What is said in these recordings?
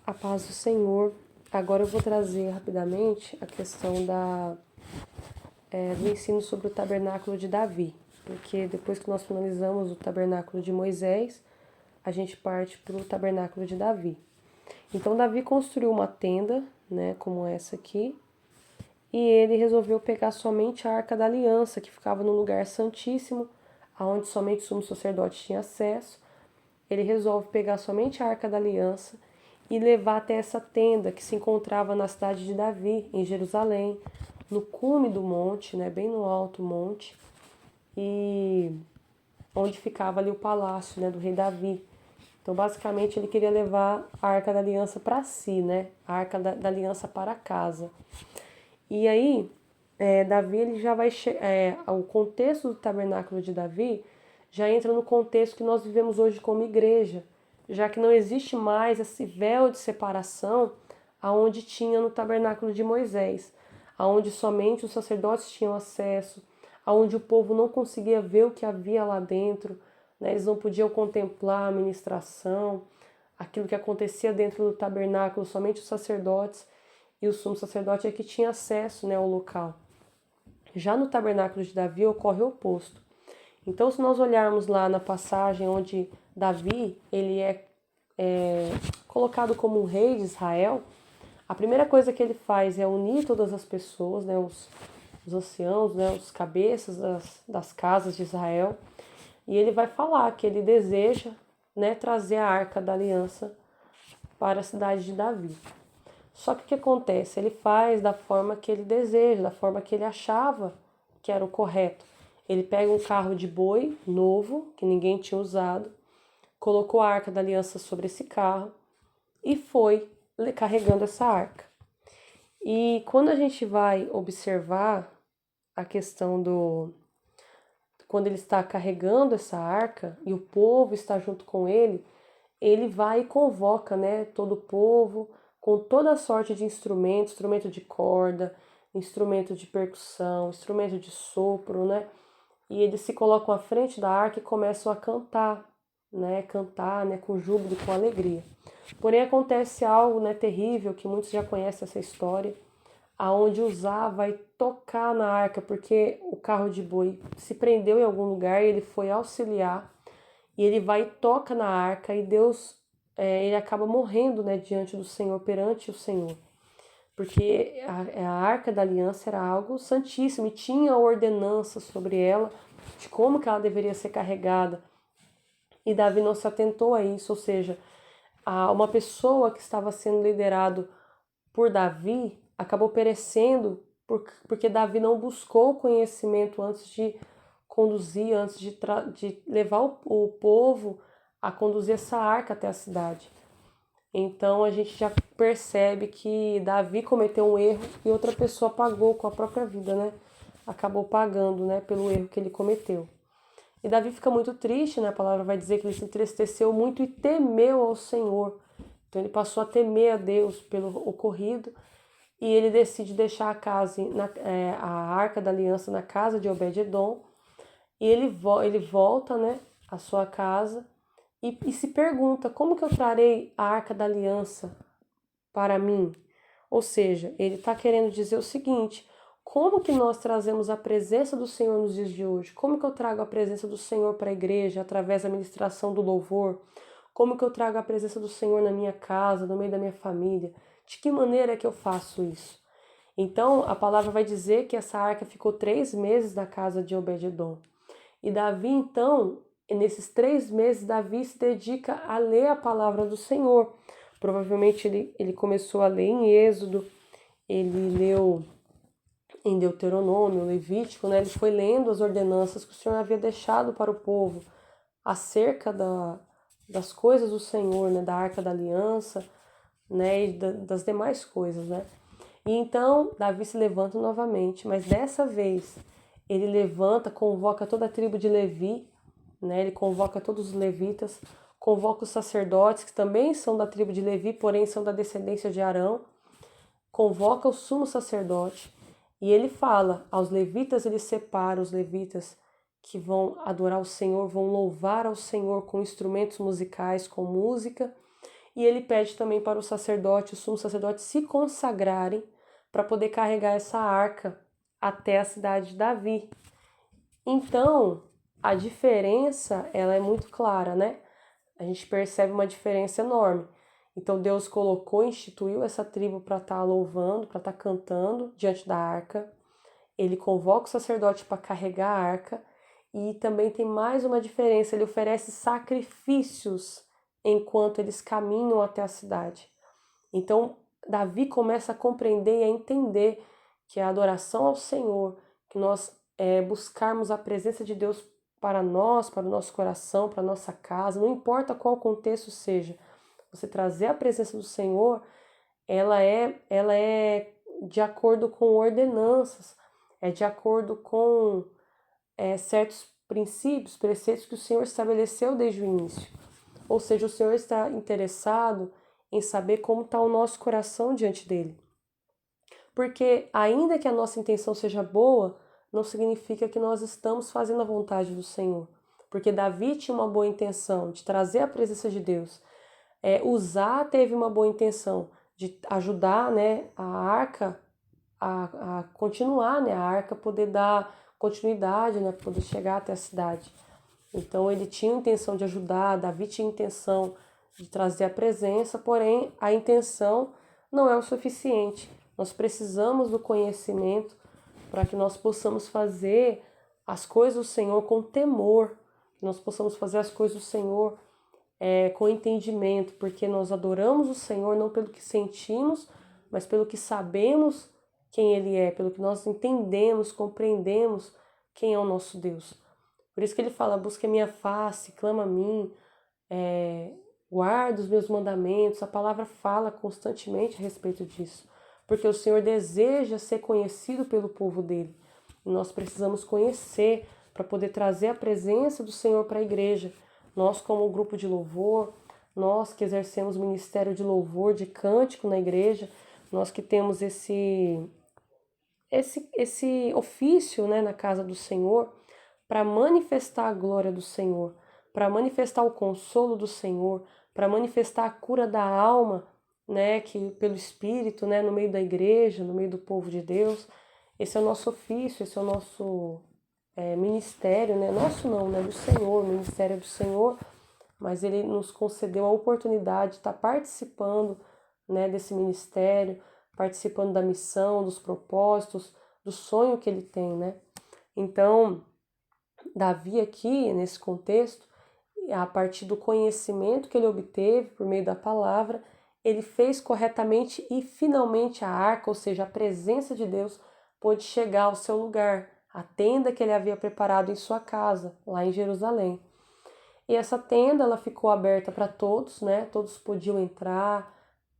A paz do Senhor. Agora eu vou trazer rapidamente a questão do ensino sobre o tabernáculo de Davi, porque depois que nós finalizamos o tabernáculo de Moisés, a gente parte para o tabernáculo de Davi. Então Davi construiu uma tenda, né, como essa aqui, e ele resolveu pegar somente a Arca da Aliança, que ficava no lugar santíssimo, aonde somente o sumo sacerdote tinha acesso. Ele resolve pegar somente a Arca da Aliança e levar até essa tenda que se encontrava na cidade de Davi, em Jerusalém, no cume do monte, né, bem no alto monte, e onde ficava ali o palácio, né, do rei Davi. Então, basicamente, ele queria levar a Arca da Aliança para si, né, a Arca da Aliança para casa. E aí, Davi, ele já vai... o contexto do tabernáculo de Davi já entra no contexto que nós vivemos hoje como igreja, já que não existe mais esse véu de separação aonde tinha no tabernáculo de Moisés, aonde somente os sacerdotes tinham acesso, aonde o povo não conseguia ver o que havia lá dentro, né? Eles não podiam contemplar a ministração, aquilo que acontecia dentro do tabernáculo, somente os sacerdotes e o sumo sacerdote é que tinha acesso, né, ao local. Já no tabernáculo de Davi ocorre o oposto. Então, se nós olharmos lá na passagem onde Davi ele é colocado como um rei de Israel, a primeira coisa que ele faz é unir todas as pessoas, né, os anciãos, né, os cabeças das casas de Israel, e ele vai falar que ele deseja, né, trazer a Arca da Aliança para a cidade de Davi. Só que o que acontece? Ele faz da forma que ele deseja, da forma que ele achava que era o correto. Ele pega um carro de boi novo, que ninguém tinha usado, colocou a Arca da Aliança sobre esse carro e foi carregando essa arca. E quando a gente vai observar a questão quando ele está carregando essa arca e o povo está junto com ele, ele vai e convoca, né, todo o povo com toda sorte de instrumentos, instrumento de corda, instrumento de percussão, instrumento de sopro, né? E eles se colocam à frente da arca e começam a cantar, né, com júbilo, com alegria. Porém acontece algo, né, terrível, que muitos já conhecem essa história, aonde Uzá vai tocar na arca, porque o carro de boi se prendeu em algum lugar e ele foi auxiliar, e ele vai e toca na arca, e Deus, ele acaba morrendo, né, diante do Senhor, perante o Senhor. Porque a Arca da Aliança era algo santíssimo e tinha ordenança sobre ela, de como que ela deveria ser carregada. E Davi não se atentou a isso, ou seja, uma pessoa que estava sendo liderado por Davi acabou perecendo porque Davi não buscou conhecimento antes de conduzir, antes de levar o povo a conduzir essa arca até a cidade. Então a gente já percebe que Davi cometeu um erro e outra pessoa pagou com a própria vida, né? Acabou pagando, né, pelo erro que ele cometeu. E Davi fica muito triste, né? A palavra vai dizer que ele se entristeceu muito e temeu ao Senhor. Então ele passou a temer a Deus pelo ocorrido e ele decide deixar a Arca da Aliança na casa de Obed-edom e ele volta, né, à sua casa e se pergunta: como que eu trarei a Arca da Aliança para mim? Ou seja, ele está querendo dizer o seguinte: como que nós trazemos a presença do Senhor nos dias de hoje? Como que eu trago a presença do Senhor para a igreja através da ministração do louvor? Como que eu trago a presença do Senhor na minha casa, no meio da minha família? De que maneira é que eu faço isso? Então, a palavra vai dizer que essa arca ficou 3 meses na casa de Obed-edom. E Davi, então, nesses 3 meses, Davi se dedica a ler a palavra do Senhor. Provavelmente ele começou a ler em Êxodo, ele leu em Deuteronômio, Levítico, né? Ele foi lendo as ordenanças que o Senhor havia deixado para o povo acerca das coisas do Senhor, né? Da Arca da Aliança, né? E das demais coisas, né? E então Davi se levanta novamente, mas dessa vez ele levanta, convoca toda a tribo de Levi, né? Ele convoca todos os levitas, convoca os sacerdotes, que também são da tribo de Levi, porém são da descendência de Arão, convoca o sumo sacerdote e ele fala aos levitas, ele separa os levitas que vão adorar o Senhor, vão louvar ao Senhor com instrumentos musicais, com música, E ele pede também para o sacerdote, o sumo sacerdote, se consagrarem para poder carregar essa arca até a cidade de Davi. Então, a diferença, ela é muito clara, né? A gente percebe uma diferença enorme. Então, Deus colocou, instituiu essa tribo para estar louvando, para estar cantando diante da arca. Ele convoca o sacerdote para carregar a arca. E também tem mais uma diferença, ele oferece sacrifícios enquanto eles caminham até a cidade. Então, Davi começa a compreender e a entender que a adoração ao Senhor, que nós buscarmos a presença de Deus para nós, para o nosso coração, para a nossa casa, não importa qual contexto seja, você trazer a presença do Senhor, ela é de acordo com ordenanças, é de acordo com certos princípios, preceitos que o Senhor estabeleceu desde o início. Ou seja, o Senhor está interessado em saber como está o nosso coração diante dele. Porque ainda que a nossa intenção seja boa, não significa que nós estamos fazendo a vontade do Senhor. Porque Davi tinha uma boa intenção de trazer a presença de Deus. Uzá teve uma boa intenção de ajudar, né, a arca a continuar, né, a arca poder dar continuidade, né, poder chegar até a cidade. Então ele tinha intenção de ajudar, Davi tinha intenção de trazer a presença, porém a intenção não é o suficiente. Nós precisamos do conhecimento para que nós possamos fazer as coisas do Senhor com temor, que nós possamos fazer as coisas do Senhor com entendimento, porque nós adoramos o Senhor não pelo que sentimos, mas pelo que sabemos quem Ele é, pelo que nós entendemos, compreendemos quem é o nosso Deus. Por isso que ele fala, busca a minha face, clama a mim, guarda os meus mandamentos. A palavra fala constantemente a respeito disso, porque o Senhor deseja ser conhecido pelo povo dele. E nós precisamos conhecer para poder trazer a presença do Senhor para a igreja. Nós, como grupo de louvor, nós que exercemos o ministério de louvor, de cântico na igreja, nós que temos esse ofício, né, na casa do Senhor, para manifestar a glória do Senhor, para manifestar o consolo do Senhor, para manifestar a cura da alma, né, que pelo Espírito, né, no meio da igreja, no meio do povo de Deus. Esse é o nosso ofício, esse é o nosso ministério, né? Nosso não, né? Do Senhor, o ministério é do Senhor, mas Ele nos concedeu a oportunidade de estar participando, né, desse ministério, participando da missão, dos propósitos, do sonho que Ele tem, né? Então, Davi aqui, nesse contexto, a partir do conhecimento que ele obteve por meio da palavra, ele fez corretamente e finalmente a arca, ou seja, a presença de Deus, pôde chegar ao seu lugar, a tenda que ele havia preparado em sua casa, lá em Jerusalém. E essa tenda, ela ficou aberta para todos, né? Todos podiam entrar,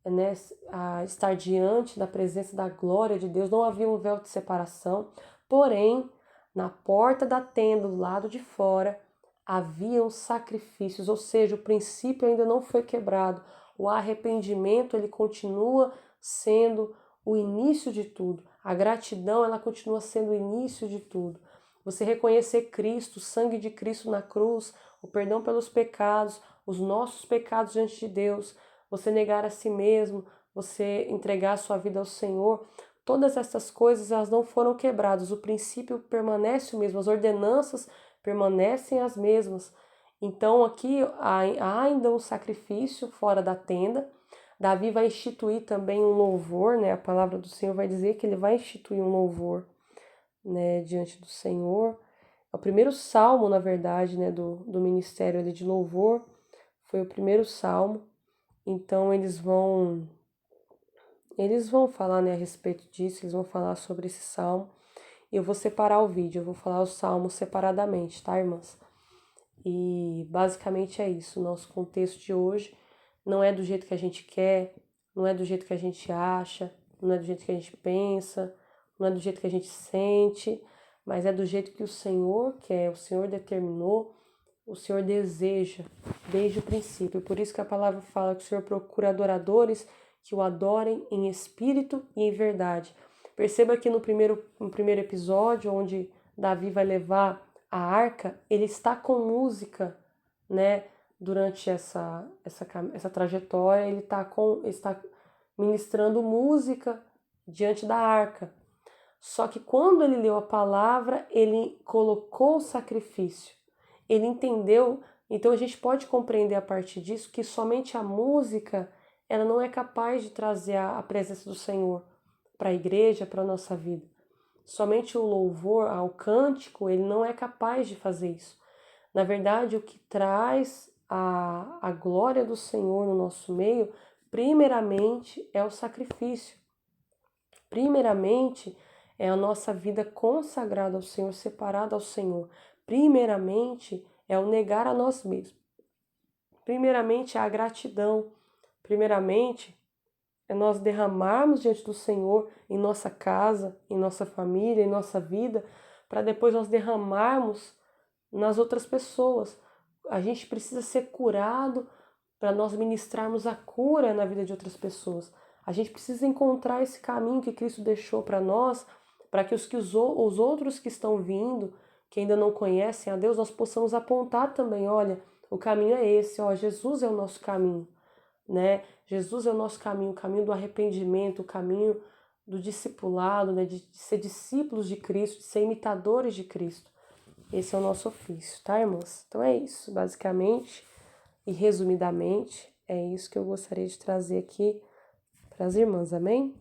né? A estar diante da presença da glória de Deus. Não havia um véu de separação, porém, na porta da tenda, do lado de fora, haviam sacrifícios, ou seja, o princípio ainda não foi quebrado. O arrependimento, ele continua sendo o início de tudo. A gratidão, ela continua sendo o início de tudo. Você reconhecer Cristo, o sangue de Cristo na cruz, o perdão pelos pecados, os nossos pecados diante de Deus, você negar a si mesmo, você entregar a sua vida ao Senhor, todas essas coisas, elas não foram quebradas. O princípio permanece o mesmo, as ordenanças permanecem as mesmas. Então aqui há ainda um sacrifício fora da tenda. Davi vai instituir também um louvor, né? A palavra do Senhor vai dizer que ele vai instituir um louvor, né, diante do Senhor. É o primeiro salmo, na verdade, né, do ministério ali de louvor, foi o primeiro salmo. Então eles vão falar, né, a respeito disso, eles vão falar sobre esse salmo. E eu vou separar o vídeo, eu vou falar os salmos separadamente, tá, irmãs? E basicamente é isso. O nosso contexto de hoje não é do jeito que a gente quer, não é do jeito que a gente acha, não é do jeito que a gente pensa, não é do jeito que a gente sente, mas é do jeito que o Senhor quer, o Senhor determinou, o Senhor deseja desde o princípio. Por isso que a palavra fala que o Senhor procura adoradores que o adorem em espírito e em verdade. Perceba que no primeiro episódio, onde Davi vai levar a arca, ele está com música, né, durante essa trajetória, ele está ministrando música diante da arca. Só que quando ele leu a palavra, ele colocou o sacrifício. Ele entendeu. Então a gente pode compreender a partir disso que somente a música ela não é capaz de trazer a presença do Senhor para a igreja, para a nossa vida. Somente o louvor, o cântico, ele não é capaz de fazer isso. Na verdade, o que traz a glória do Senhor no nosso meio, primeiramente, é o sacrifício. Primeiramente, é a nossa vida consagrada ao Senhor, separada ao Senhor. Primeiramente, é o negar a nós mesmos. Primeiramente, é a gratidão. Primeiramente, é nós derramarmos diante do Senhor em nossa casa, em nossa família, em nossa vida, para depois nós derramarmos nas outras pessoas. A gente precisa ser curado para nós ministrarmos a cura na vida de outras pessoas. A gente precisa encontrar esse caminho que Cristo deixou para nós, para que os outros que estão vindo, que ainda não conhecem a Deus, nós possamos apontar também, olha, o caminho é esse, ó, Jesus é o nosso caminho, né? Jesus é o nosso caminho, o caminho do arrependimento, o caminho do discipulado, né? De ser discípulos de Cristo, de ser imitadores de Cristo. Esse é o nosso ofício, tá, irmãs? Então é isso, basicamente e resumidamente, é isso que eu gostaria de trazer aqui para as irmãs, amém?